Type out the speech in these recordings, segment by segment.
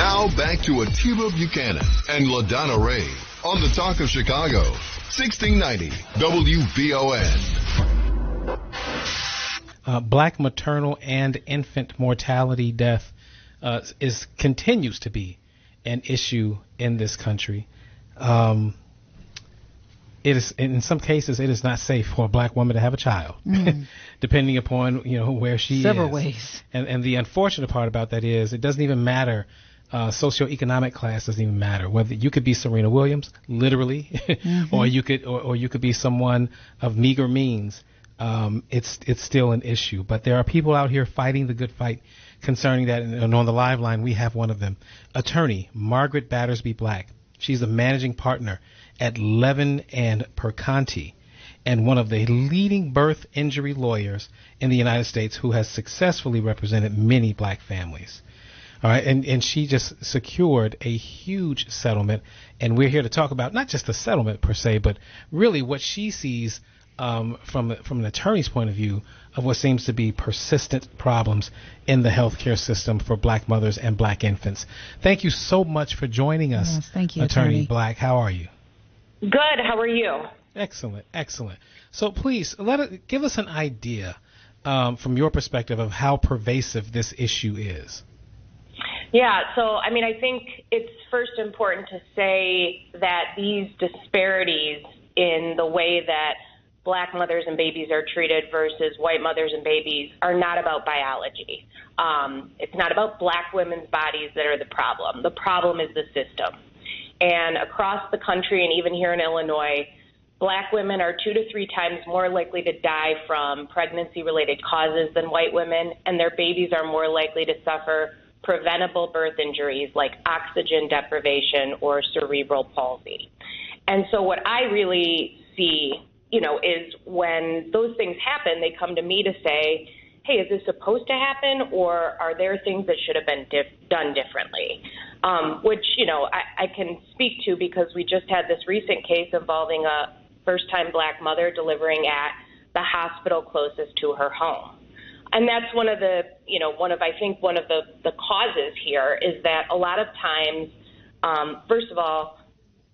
Now back to Atiba Buchanan and LaDonna Ray on the Talk of Chicago, 1690 WVON. Black maternal and infant mortality death continues to be an issue in this country. It is, in some cases, it is not safe for a black woman to have a child, depending upon where she is. Several ways. And the unfortunate part about that is it doesn't even matter. Socioeconomic class doesn't even matter. Whether you could be Serena Williams, literally, or you could be someone of meager means. It's still an issue. But there are people out here fighting the good fight concerning that. And on the live line, we have one of them, attorney Margaret Battersby Black. She's a managing partner at Levin and Perconti, and one of the leading birth injury lawyers in the United States who has successfully represented many black families. All right, and she just secured a huge settlement, and we're here to talk about not just the settlement per se, but really what she sees from an attorney's point of view of what seems to be persistent problems in the healthcare system for black mothers and black infants. Thank you so much for joining us. Yes, thank you, Attorney Black. How are you? Good. How are you? Excellent. So please give us an idea from your perspective of how pervasive this issue is. Yeah, so I think it's first important to say that these disparities in the way that black mothers and babies are treated versus white mothers and babies are not about biology. It's not about black women's bodies that are the problem. The problem is the system. And across the country, and even here in Illinois, black women are 2 to 3 times more likely to die from pregnancy-related causes than white women, and their babies are more likely to suffer preventable birth injuries like oxygen deprivation or cerebral palsy. And so what I really see, is when those things happen, they come to me to say, hey, is this supposed to happen, or are there things that should have been done differently? Which, I can speak to because we just had this recent case involving a first-time black mother delivering at the hospital closest to her home. And that's one of the causes here is that a lot of times, first of all,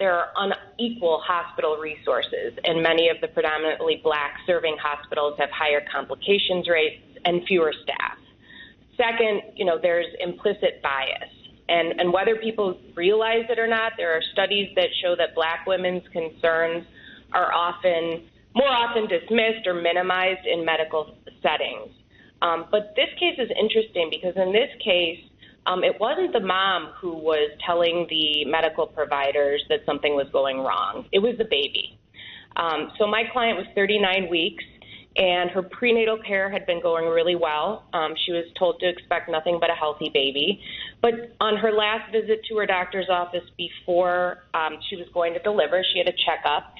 there are unequal hospital resources, and many of the predominantly black serving hospitals have higher complications rates and fewer staff. Second, there's implicit bias. And whether people realize it or not, there are studies that show that black women's concerns are more often dismissed or minimized in medical settings. But this case is interesting because in this case, it wasn't the mom who was telling the medical providers that something was going wrong. It was the baby. So my client was 39 weeks, and her prenatal care had been going really well. She was told to expect nothing but a healthy baby. But on her last visit to her doctor's office before she was going to deliver, she had a checkup.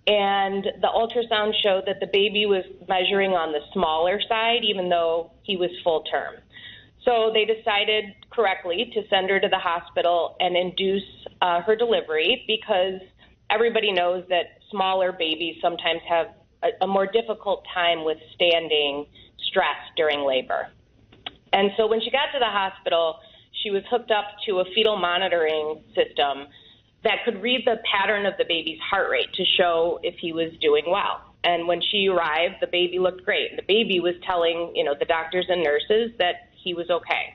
And the ultrasound showed that the baby was measuring on the smaller side, even though he was full term. So they decided correctly to send her to the hospital and induce her delivery because everybody knows that smaller babies sometimes have a more difficult time withstanding stress during labor. And so when she got to the hospital, she was hooked up to a fetal monitoring system that could read the pattern of the baby's heart rate to show if he was doing well. And when she arrived, the baby looked great. The baby was telling, the doctors and nurses that he was okay.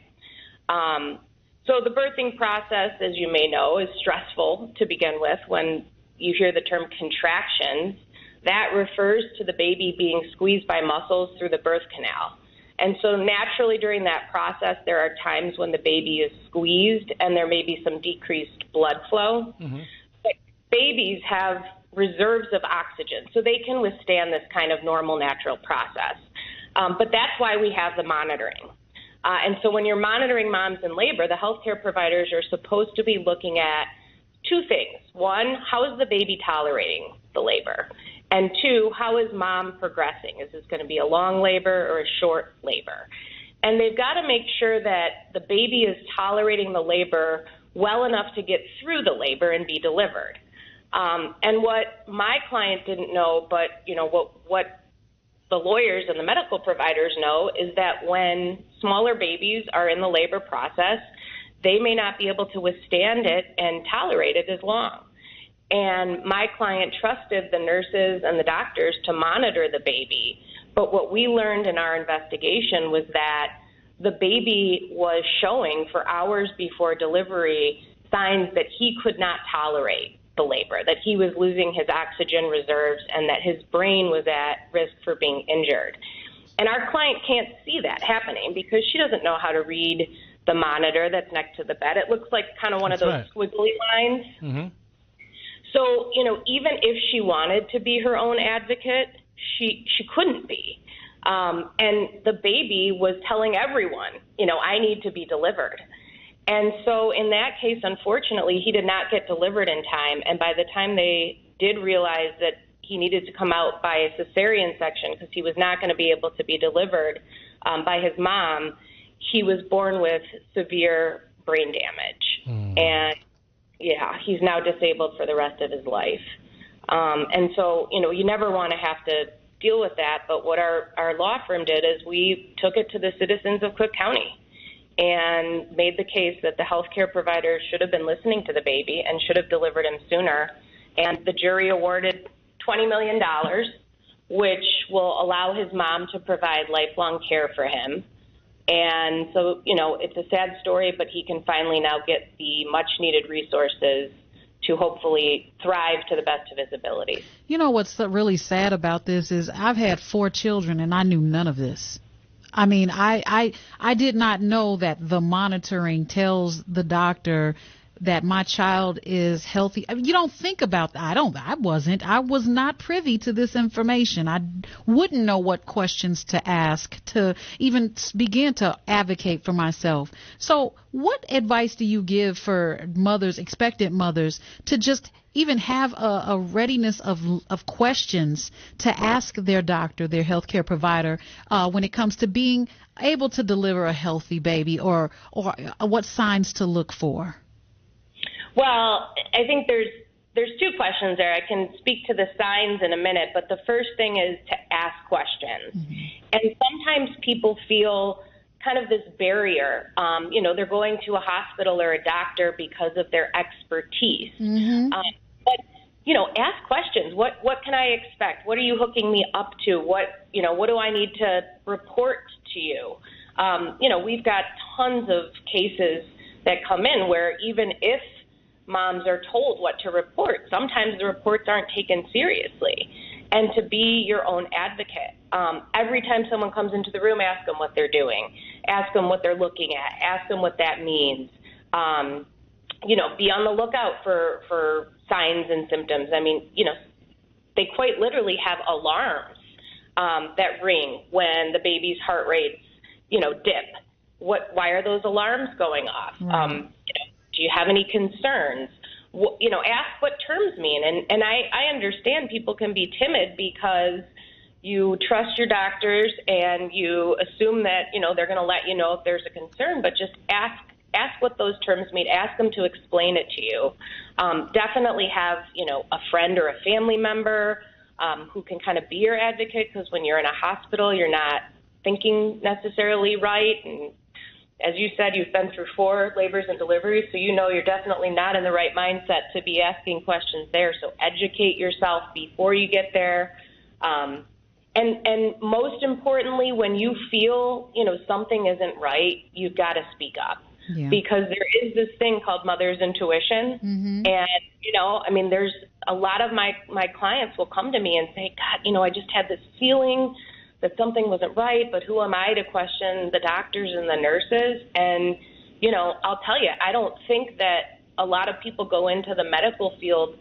So the birthing process, as you may know, is stressful to begin with. When you hear the term contractions, that refers to the baby being squeezed by muscles through the birth canal. And so naturally during that process, there are times when the baby is squeezed and there may be some decreased blood flow. Mm-hmm. But babies have reserves of oxygen, so they can withstand this kind of normal natural process. But that's why we have the monitoring. And so when you're monitoring moms in labor, the healthcare providers are supposed to be looking at 2 things. 1, how is the baby tolerating the labor? And 2, how is mom progressing? Is this going to be a long labor or a short labor? And they've got to make sure that the baby is tolerating the labor well enough to get through the labor and be delivered. And what my client didn't know, but what the lawyers and the medical providers know is that when smaller babies are in the labor process, they may not be able to withstand it and tolerate it as long. And my client trusted the nurses and the doctors to monitor the baby. But what we learned in our investigation was that the baby was showing for hours before delivery signs that he could not tolerate the labor, that he was losing his oxygen reserves, and that his brain was at risk for being injured. And our client can't see that happening because she doesn't know how to read the monitor that's next to the bed. It looks like kind of one of those squiggly lines. Mm-hmm. So, even if she wanted to be her own advocate, she couldn't be. And the baby was telling everyone, I need to be delivered. And so in that case, unfortunately, he did not get delivered in time. And by the time they did realize that he needed to come out by a cesarean section because he was not going to be able to be delivered by his mom, he was born with severe brain damage. And, he's now disabled for the rest of his life. And so, you never want to have to deal with that. But what our law firm did is we took it to the citizens of Cook County and made the case that the healthcare providers should have been listening to the baby and should have delivered him sooner. And the jury awarded $20 million, which will allow his mom to provide lifelong care for him. And so, it's a sad story, but he can finally now get the much-needed resources to hopefully thrive to the best of his abilities. What's really sad about this is I've had 4 children, and I knew none of this. I mean, I did not know that the monitoring tells the doctor that my child is healthy. I mean, you don't think about that. I was not privy to this information. I wouldn't know what questions to ask to even begin to advocate for myself. So what advice do you give for mothers, expectant mothers, to just even have a readiness of questions to ask their doctor, their healthcare provider, when it comes to being able to deliver a healthy baby, or what signs to look for? Well, I think there's 2 questions there. I can speak to the signs in a minute, but the first thing is to ask questions. Mm-hmm. And sometimes people feel kind of this barrier. They're going to a hospital or a doctor because of their expertise. Mm-hmm. But ask questions. What can I expect? What are you hooking me up to? What do I need to report to you? We've got tons of cases that come in where even if moms are told what to report, sometimes the reports aren't taken seriously. And to be your own advocate. Every time someone comes into the room, ask them what they're doing. Ask them what they're looking at. Ask them what that means. Be on the lookout for signs and symptoms. I mean, they quite literally have alarms that ring when the baby's heart rates, dip. Why are those alarms going off? Right. Do you have any concerns? Ask what terms mean. And I understand people can be timid because you trust your doctors and you assume that, they're going to let you know if there's a concern, but just ask what those terms mean. Ask them to explain it to you. Definitely have, a friend or a family member who can kind of be your advocate, because when you're in a hospital, you're not thinking necessarily right. And as you said, you've been through 4 labors and deliveries, so you're definitely not in the right mindset to be asking questions there. So educate yourself before you get there. And most importantly, when you feel, something isn't right, you've got to speak up. Yeah. Because there is this thing called mother's intuition. Mm-hmm. And, there's a lot of my clients will come to me and say, God, I just had this feeling that something wasn't right, but who am I to question the doctors and the nurses? And, I'll tell you, I don't think that a lot of people go into the medical field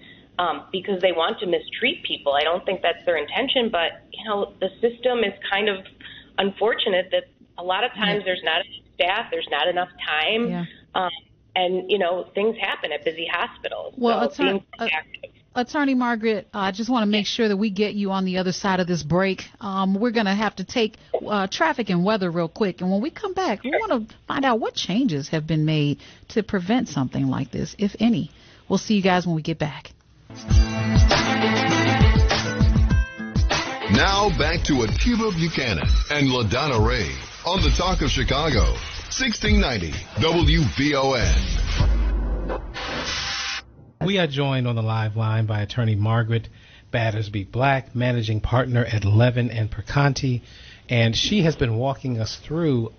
because they want to mistreat people. I don't think that's their intention, but, the system is kind of unfortunate that a lot of times there's not enough staff, there's not enough time, and, things happen at busy hospitals. Well, so Attorney Margaret, I just want to make sure that we get you on the other side of this break. We're going to have to take traffic and weather real quick. And when we come back, we want to find out what changes have been made to prevent something like this, if any. We'll see you guys when we get back. Now back to Akiva Buchanan and LaDonna Ray on the Talk of Chicago, 1690 WVON. We are joined on the live line by attorney Margaret Battersby Black, managing partner at Levin Perconti, and she has been walking us through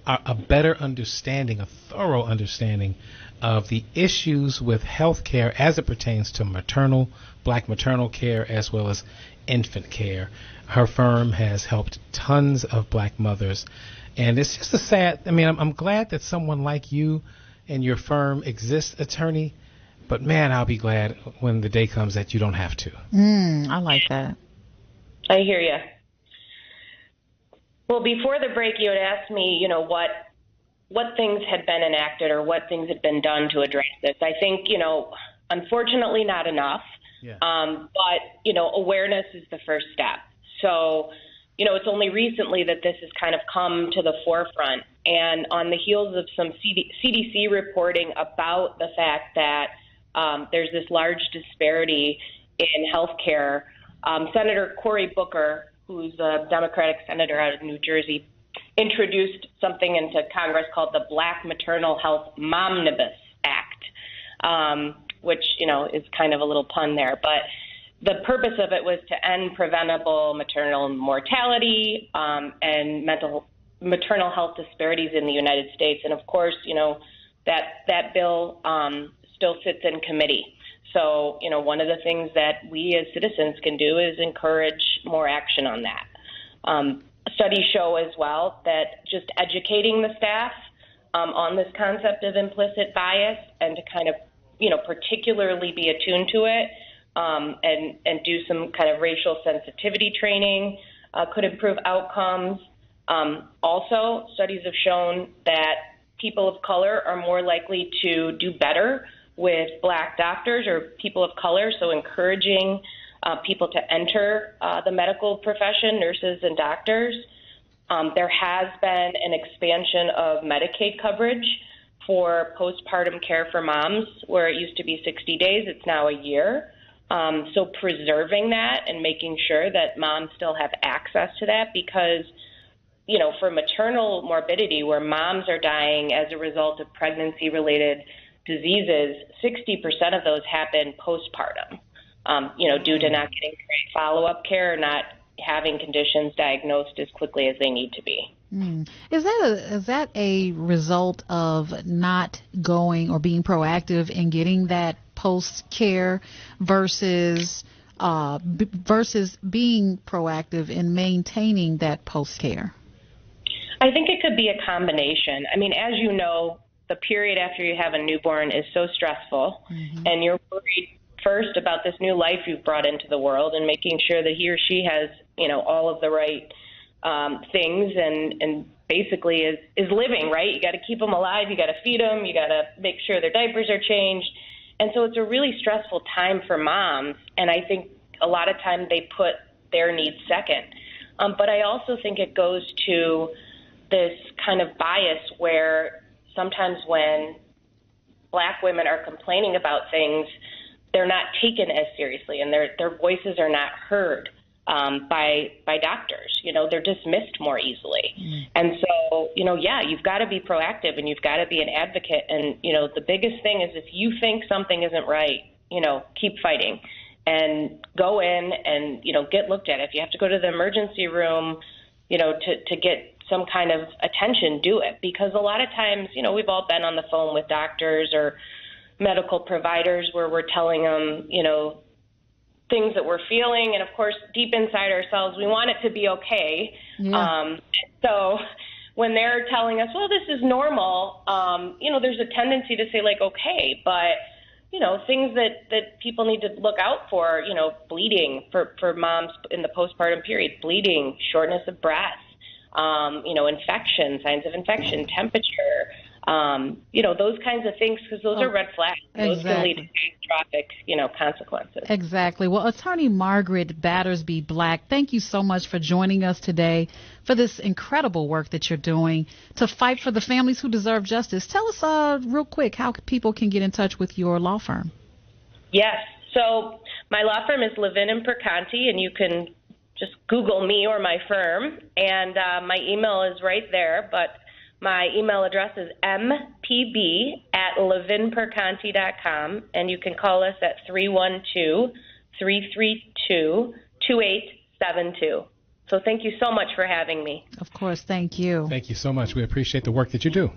a better understanding, a thorough understanding of the issues with health care as it pertains to maternal, black maternal care, as well as infant care. Her firm has helped tons of black mothers, and it's just I'm glad that someone like you and your firm exists, attorney, but man, I'll be glad when the day comes that you don't have to. I like that. I hear you. Well, before the break, you had asked me, what things had been enacted or what things had been done to address this. I think, unfortunately not enough. Yeah. But, awareness is the first step. So, it's only recently that this has kind of come to the forefront. And on the heels of some CDC reporting about the fact that there's this large disparity in healthcare, Senator Cory Booker, who's a Democratic senator out of New Jersey, introduced something into Congress called the Black Maternal Health Momnibus Act, which, is kind of a little pun there. But the purpose of it was to end preventable maternal mortality and maternal health disparities in the United States. And, of course, that bill still sits in committee. So, one of the things that we as citizens can do is encourage more action on that. Studies show as well that just educating the staff on this concept of implicit bias and to kind of, particularly be attuned to it and do some kind of racial sensitivity training could improve outcomes. Also, studies have shown that people of color are more likely to do better with black doctors or people of color, so encouraging people to enter the medical profession, nurses and doctors. There has been an expansion of Medicaid coverage for postpartum care for moms, where it used to be 60 days, it's now a year. So preserving that and making sure that moms still have access to that, because for maternal morbidity, where moms are dying as a result of pregnancy-related diseases, 60% of those happen postpartum, due to not getting great follow-up care or not having conditions diagnosed as quickly as they need to be. Is that a result of not going or being proactive in getting that post-care versus being proactive in maintaining that post-care? I think it could be a combination. I mean, as you know, the period after you have a newborn is so stressful, and you're worried first about this new life you've brought into the world and making sure that he or she has, all of the right things and basically is living, right? You got to keep them alive. You got to feed them. You got to make sure their diapers are changed. And so it's a really stressful time for moms. And I think a lot of time they put their needs second. But I also think it goes to this kind of bias where sometimes when black women are complaining about things, they're not taken as seriously and their voices are not heard by doctors. They're dismissed more easily. And so, you've got to be proactive and you've got to be an advocate. And, the biggest thing is if you think something isn't right, keep fighting and go in and, get looked at. If you have to go to the emergency room, to get some kind of attention, do it. Because a lot of times, we've all been on the phone with doctors or medical providers where we're telling them, things that we're feeling. And of course, deep inside ourselves, we want it to be okay. Yeah. So when they're telling us, well, this is normal, there's a tendency to say like, okay, but, things that people need to look out for, bleeding for moms in the postpartum period, bleeding, shortness of breath, infection, signs of infection, temperature, those kinds of things, because those are red flags. Those can lead to catastrophic, consequences. Exactly. Well, Attorney Margaret Battersby Black, thank you so much for joining us today for this incredible work that you're doing to fight for the families who deserve justice. Tell us real quick how people can get in touch with your law firm. Yes. So my law firm is Levin Perconti, and you can just Google me or my firm, and my email is right there. But My email address is mpb@levinperconti.com, and you can call us at 312-332-2872. So thank you so much for having me. Of course, thank you. Thank you so much. We appreciate the work that you do.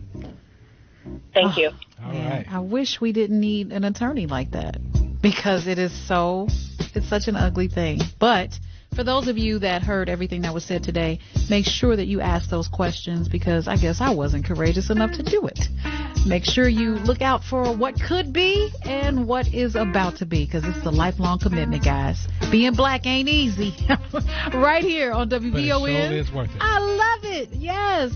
Thank you. All Man, right. I wish we didn't need an attorney like that, because it's such an ugly thing. But for those of you that heard everything that was said today, make sure that you ask those questions, because I guess I wasn't courageous enough to do it. Make sure you look out for what could be and what is about to be, because it's a lifelong commitment, guys. Being black ain't easy. Right here on WVON. But it surely is worth it. I love it. Yes.